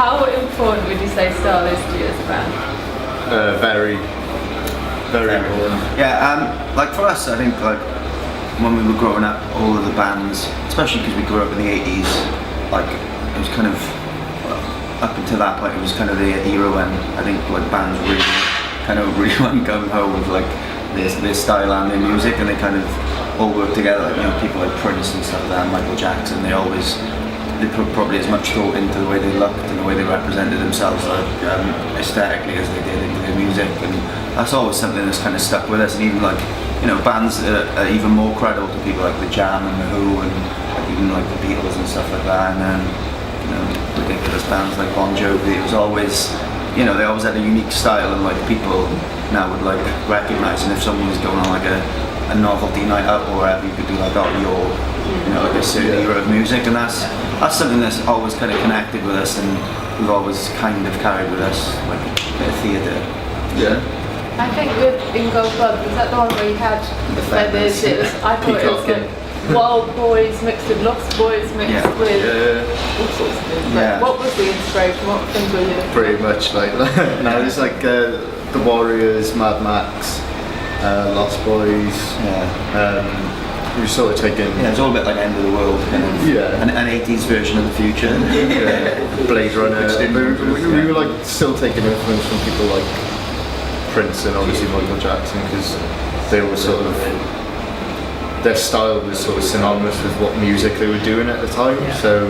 How important would you say style is to you as a band? Very important. Yeah, like for us, I think like when we were growing up, all of the bands, especially because we grew up in the 80s, like it was kind of up until that point, it was kind of the era when I think like bands really went gung ho with like their style and their music, and they kind of all worked together. Like, you know, people like Prince and stuff like that, and Michael Jackson, they put probably as much thought into the way they looked and the way they represented themselves, like aesthetically, as they did into their music, and that's always something that's kind of stuck with us. And even like, you know, bands are even more credible to people like the Jam and the Who, and like, even like the Beatles and stuff like that, and then you know, ridiculous bands like Bon Jovi. It was always, you know, they always had a unique style, and like people now would like recognise, and if someone was going on like a novelty night out or whatever, you could do like, oh, you're, you know, like a certain era of music, and that's something that's always kind of connected with us, and we've always kind of carried with us, like a bit of theatre. Yeah. I think with In Gold Blood, was that the one where you had The feathers. I thought it was like Wild Boys mixed with Lost Boys mixed with all sorts of things. Like, what was the inspiration? What things were you looking at? Pretty much like no, it's like the Warriors, Mad Max, Lost Boys. We sort of taken. Yeah, it's all a bit like End of the World, kind of. Yeah. An 80s version of the future. Blade Runner. We were like still taking influence from people like Prince and obviously Michael Jackson, because they were sort of, their style was sort of synonymous with what music they were doing at the time. So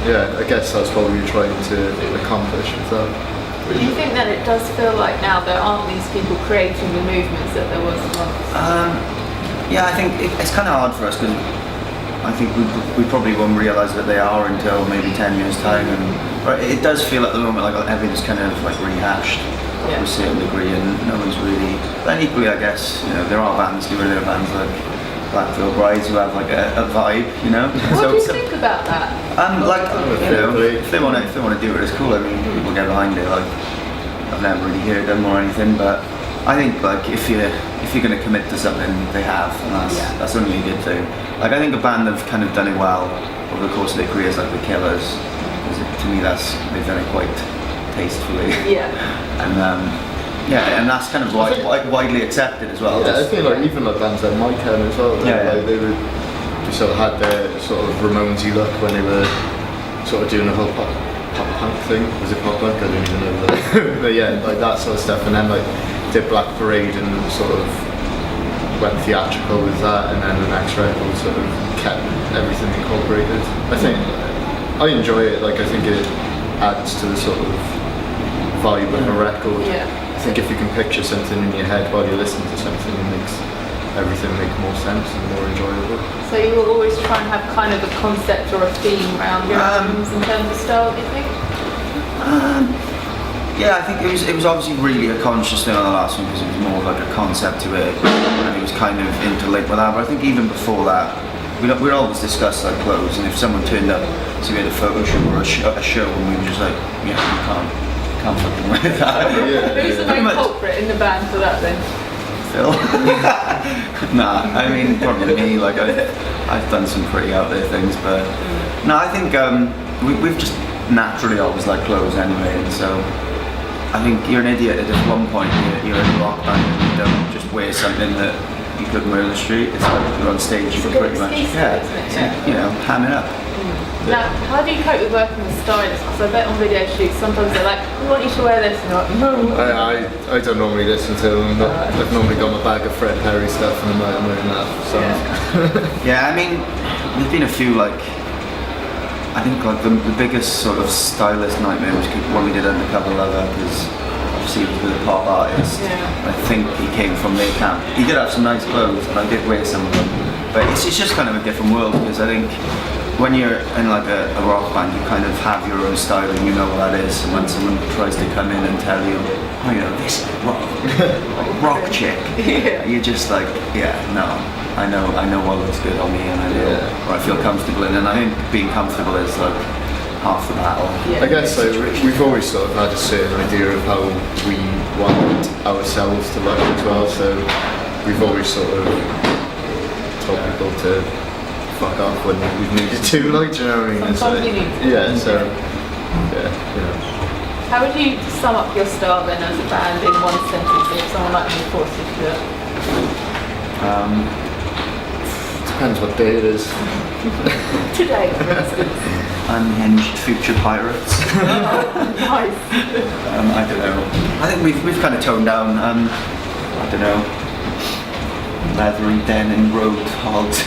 yeah, I guess that's what we were trying to accomplish with that. Do you think that it does feel like now there aren't these people creating the movements that there was once? Yeah, I think it's kind of hard for us, because I think we probably won't realise that they are until maybe 10 years time, and it does feel at the moment like everything's kind of like rehashed to a certain degree, and no one's really. But equally, I guess, you know, there are bands like Black Veil Brides who have like a vibe, you know. What do you think about that? Like, you know, if they want to do it, it's cool. I mean, people get behind it. Like, I've never really heard them or anything, but I think like if you're going to commit to something, they have, and that's only a good thing. Like, I think a band have kind of done it well over the course of their careers, like the Killers. To me, they've done it quite tastefully. Yeah. And that's kind of widely accepted as well. Yeah, I feel like even like bands like My Chem as well. They sort of had their sort of Ramonesy look when they were sort of doing the whole pop punk thing. Was it pop punk? I don't even know. But yeah, like that sort of stuff. And then like did Black Parade and sort of went theatrical with that, and then the next record sort of kept everything incorporated. I enjoy it. Like, I think it adds to the sort of vibe of a record. Yeah. I think if you can picture something in your head while you're listening to something, it makes everything make more sense and more enjoyable. So you will always try and have kind of a concept or a theme around your albums in terms of style, do you think? Yeah, I think it was obviously really a conscious thing on the last one, because it was more like a concept to it, and it was kind of interlinked with that. But I think even before that, we'd always discuss like clothes, and if someone turned up to be at a photo shoot or a show, and we were just like, yeah, you can't fucking wear that. Who's the main culprit in the band for that then? Phil. Nah, I mean probably me. Like I've done some pretty out there things, but no, I think we've just naturally always liked clothes anyway, and so I think you're an idiot if at one point you're in a rock band and you don't just wear something that you couldn't wear on the street. It's like you're on stage, you can pretty much you know, ham it up. Now, how do you cope with working with stylists? Because I bet on video shoots sometimes they're like, we want you to wear this, and you're like, no. I don't normally listen to them. I've normally got my bag of Fred Perry stuff, and I'm wearing that. So. Yeah, I mean, there's been a few like. I think like the biggest sort of stylist nightmare was when we did Undercover Lover, because obviously he was with a pop artist. I think he came from their camp. He did have some nice clothes, and I did wear some of them. But it's just kind of a different world, because I think when you're in like a rock band, you kind of have your own style and you know what that is. And when someone tries to come in and tell you, oh, you know, this is rock chick, you're just like, yeah, no, I know what looks good on me, and I know what I feel comfortable in. And I think being comfortable is like half the battle. I guess so. We've always sort of had a certain idea of how we want ourselves to look as well. So we've always sort of told people to fuck off when we've needed to, like, do you know what I mean? Sometimes you need to. Yeah, so How would you sum up your style then as a band in one sentence if someone like me forced you to do it? Depends what day it is. Today, for instance. Unhinged future pirates. Nice. I don't know. I think we've kind of toned down. I don't know. Leathery denim road hogs.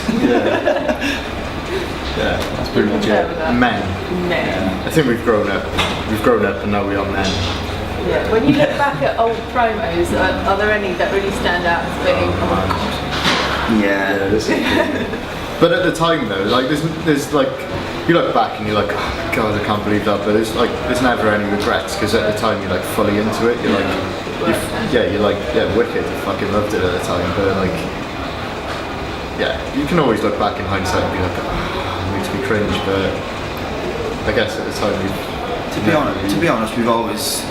Yeah, that's pretty much it. Men. Men. I think we've grown up. We've grown up and now we are men. Yeah. When you look back at old promos, are there any that really stand out as being? Yeah. But at the time though, like there's like, you look back and you're like, oh God, I can't believe that. But there's never any regrets because at the time you're like fully into it. You're like, wicked. I fucking loved it at the time. But like, yeah, you can always look back in hindsight and be like, oh, it makes me cringe. But I guess at the time To be honest, we've always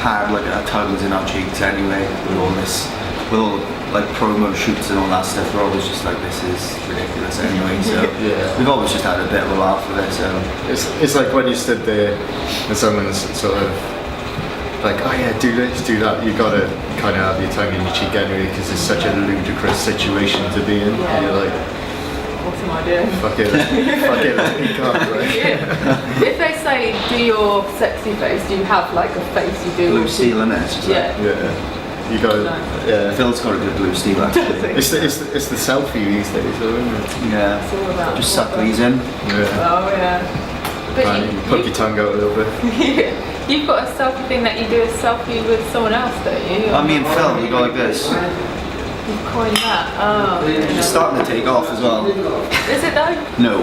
had like our tongues in our cheeks anyway with all like promo shoots and all that stuff. We're always just like, this is ridiculous anyway. So we've always just had a bit of a laugh with it. So it's like when you stood there and someone's sort of like, oh yeah, do this, do that. You gotta kind of have your tongue in your cheek anyway because it's such a ludicrous situation to be in. Yeah. And you're like, what am I doing? fuck it, you can't, right? Yeah. If they say do your sexy face, do you have like a face you do? blue steel in it. It's just Yeah. You go, like, Phil's got a good blue steel actually. It's the selfie these days, though, isn't it? Yeah. It's all about Just suck these in. Yeah. Oh yeah. But And you poke your tongue out a little bit. You've got a selfie thing that you do a selfie with someone else, don't you? Me and Phil, we go like this. You've coined that. Oh. It's starting to take off as well. Is it though? No.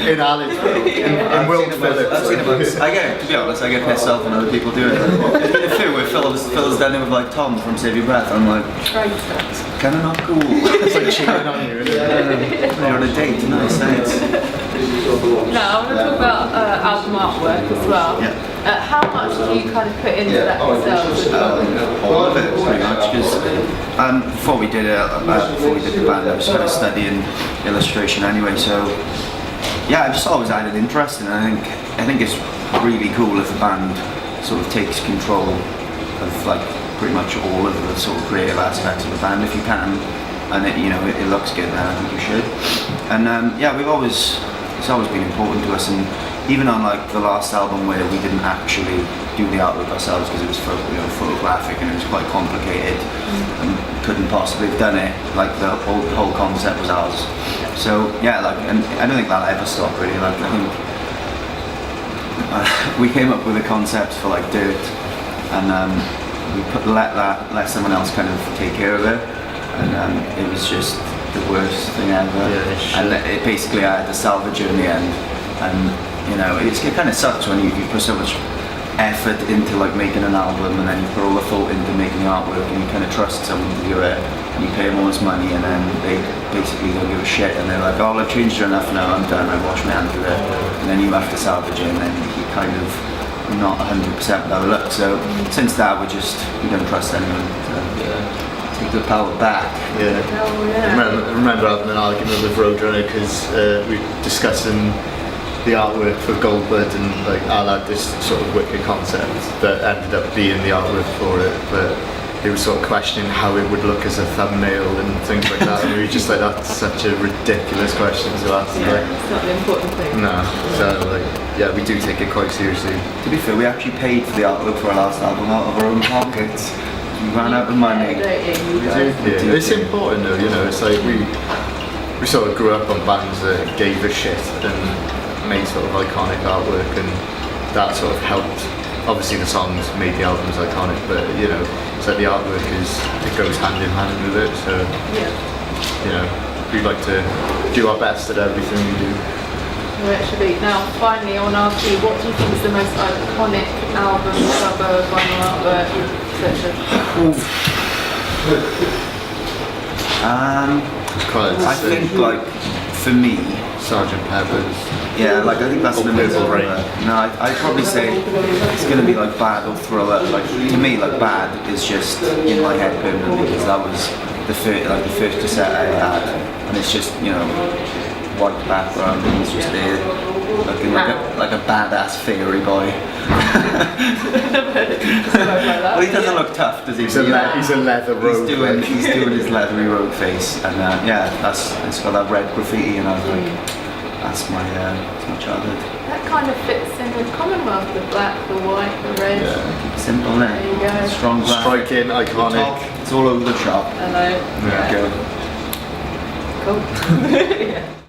in Alex, in Will Phillips. To be honest, I get pissed off when other people do it. There's been a few where Phil's done it with like Tom from Save Your Breath. I'm like, it's kind of not cool. It's like cheating on you, isn't it? You're on a date, nice, thanks. No, I want to talk about album artwork as well. Yeah. How much do you kind of put into that yourself? All of it, pretty much, because before we did the band, I was kind of studying illustration anyway. So yeah, I just always had an interest, and I think it's really cool if a band sort of takes control of like pretty much all of the sort of creative aspects of the band if you can, and it looks good. Then I think you should. And it's always been important to us, and even on like the last album where we didn't actually do the artwork ourselves because it was photographic and it was quite complicated and couldn't possibly have done it, like the whole concept was ours. So yeah, like, and I don't think that'll ever stop really. Like I think we came up with a concept for like Dirt, and we let someone else kind of take care of it, and it was just the worst thing ever. And it basically I had to salvage it in the end, and it kind of sucks when you put so much effort into like making an album, and then you put all the thought into making the artwork, and you kind of trust someone to do it, and you pay them all this money, and then they basically don't give a shit, and they're like, oh, I've changed it enough now, I'm done, I wash my hands with it, and then you have to salvage it, and then you kind of not 100% by the look. So since that we don't trust anyone. So, take the power back. Yeah. I remember having an argument with Roadrunner because we were discussing the artwork for Goldblood, and like Al had this sort of wicked concept that ended up being the artwork for it, but he was sort of questioning how it would look as a thumbnail and things like that, and we were just like, that's such a ridiculous question to ask. Yeah, it's not the important thing. No, so like, yeah, we do take it quite seriously. To be fair, we actually paid for the artwork for our last album out of our own pockets. We ran out of money. It's important though, it's like we sort of grew up on bands that gave a shit and made sort of iconic artwork, and that sort of helped. Obviously the songs made the albums iconic, but it's like the artwork it goes hand in hand with it, so we like to do our best at everything we do. Actually, now finally I want to ask you, what do you think is the most iconic album, cover, vinyl artwork, etc.? I think like for me, Sgt. Pepper's. Yeah, like I think that's the middle Rain. No, I'd probably say it's gonna be like Bad or Thriller. Like to me, like Bad is just in my head permanently because that was the first cassette I had, and it's just white background, and he's just there looking like a badass fairy boy. Never heard it described like that. Well, he doesn't look tough, does he? He's a leather rogue. He's doing his leathery rogue face, and yeah, it's got that red graffiti, and I was like, that's my childhood. That kind of fits in with Commonwealth, the black, the white, the red. Yeah. Simple, there you go. Strong black. Striking, iconic. It's all over the shop. I know. There you go. Cool. Yeah.